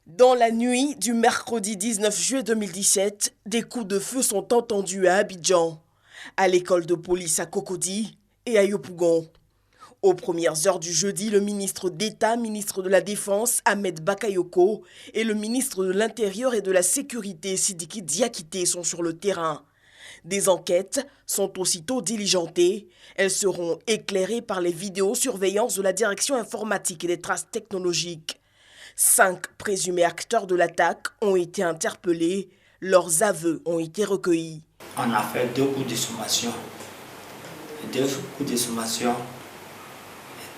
Dans la nuit du mercredi 19 juillet 2017, des coups de feu sont entendus à Abidjan, à l'école de police à Cocody et à Yopougon. Aux premières heures du jeudi, le ministre d'État, ministre de la Défense, Ahmed Bakayoko, et le ministre de l'Intérieur et de la Sécurité, Sidiki Diakité, sont sur le terrain. Des enquêtes sont aussitôt diligentées. Elles seront éclairées par les vidéosurveillances de la direction informatique et des traces technologiques. 5 présumés acteurs de l'attaque ont été interpellés. Leurs aveux ont été recueillis. On a fait 2 coups de sommation. Les 2 coups de sommation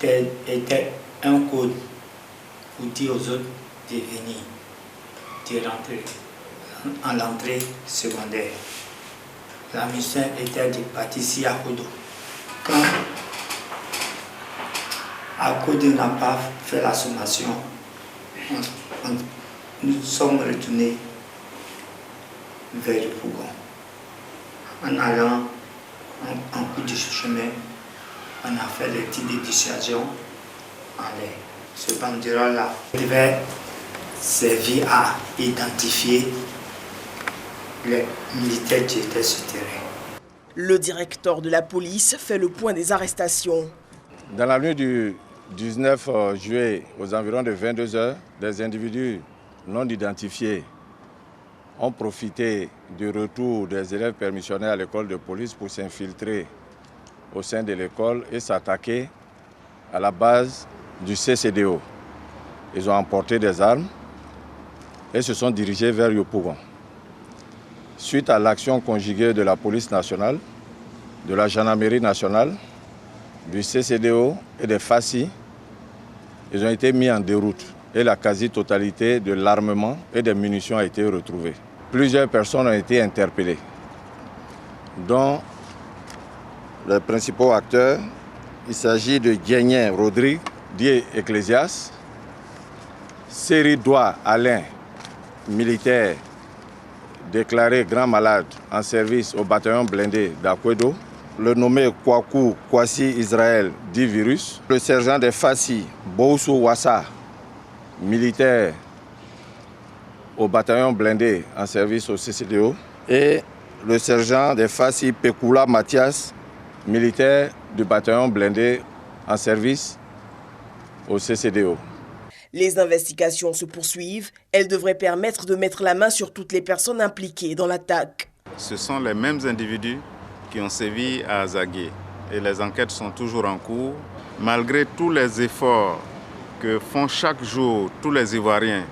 étaient un code pour dire aux autres de venir, de rentrer en l'entrée secondaire. La mission était de partir ici à Kodo. Quand Kodo n'a pas fait la sommation, nous sommes retournés vers le Pougon. En allant en coup de chemin, on a fait des tirs de dissuasion en l'air. Ce banderole-là devait servir à identifier les militaires qui étaient sur le terrain. Le directeur de la police fait le point des arrestations. Dans la nuit du 19 juillet, aux environs de 22 h, des individus non identifiés ont profité du retour des élèves permissionnés à l'école de police pour s'infiltrer au sein de l'école et s'attaquer à la base du CCDO. Ils ont emporté des armes et se sont dirigés vers Yopougon. Suite à l'action conjuguée de la police nationale, de la gendarmerie nationale, du CCDO et des FACI, ils ont été mis en déroute et la quasi-totalité de l'armement et des munitions a été retrouvée. Plusieurs personnes ont été interpellées, dont les principaux acteurs. Il s'agit de Guénien Rodrigue, dit Ecclésias, Séridois Alain, militaire déclaré grand malade en service au bataillon blindé d'Akwedo, le nommé Kwaku Kwasi Israël dit Virus, le sergent des Fassi Boussou Wassa, militaire au bataillon blindé en service au CCDO, et le sergent des Fassi Pekula Mathias, militaire du bataillon blindé en service au CCDO. Les investigations se poursuivent. Elles devraient permettre de mettre la main sur toutes les personnes impliquées dans l'attaque. Ce sont les mêmes individus qui ont sévi à Azagué et les enquêtes sont toujours en cours. Malgré tous les efforts que font chaque jour tous les Ivoiriens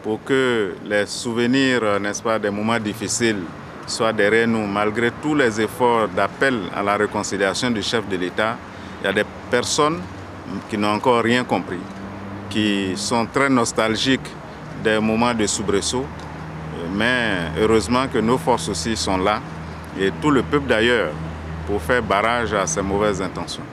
pour que les souvenirs, n'est-ce pas, des moments difficiles soient derrière nous, malgré tous les efforts d'appel à la réconciliation du chef de l'État, il y a des personnes qui n'ont encore rien compris, qui sont très nostalgiques des moments de soubresaut. Mais heureusement que nos forces aussi sont là, et tout le peuple d'ailleurs, pour faire barrage à ces mauvaises intentions.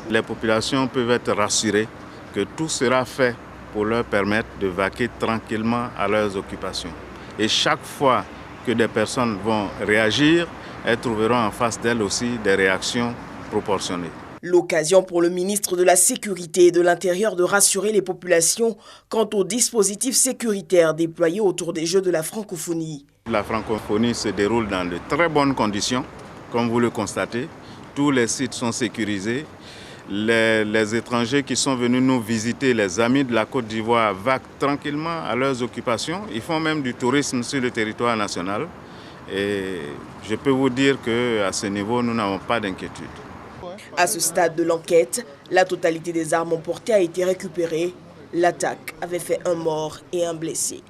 Les populations peuvent être rassurées que tout sera fait pour leur permettre de vaquer tranquillement à leurs occupations. Et chaque fois que des personnes vont réagir, elles trouveront en face d'elles aussi des réactions proportionnées. L'occasion pour le ministre de la Sécurité et de l'Intérieur de rassurer les populations quant aux dispositifs sécuritaires déployés autour des Jeux de la francophonie. La francophonie se déroule dans de très bonnes conditions, comme vous le constatez. Tous les sites sont sécurisés. Les étrangers qui sont venus nous visiter, les amis de la Côte d'Ivoire, vaquent tranquillement à leurs occupations. Ils font même du tourisme sur le territoire national. Et je peux vous dire qu'à ce niveau, nous n'avons pas d'inquiétude. À ce stade de l'enquête, la totalité des armes emportées a été récupérée. L'attaque avait fait un mort et un blessé.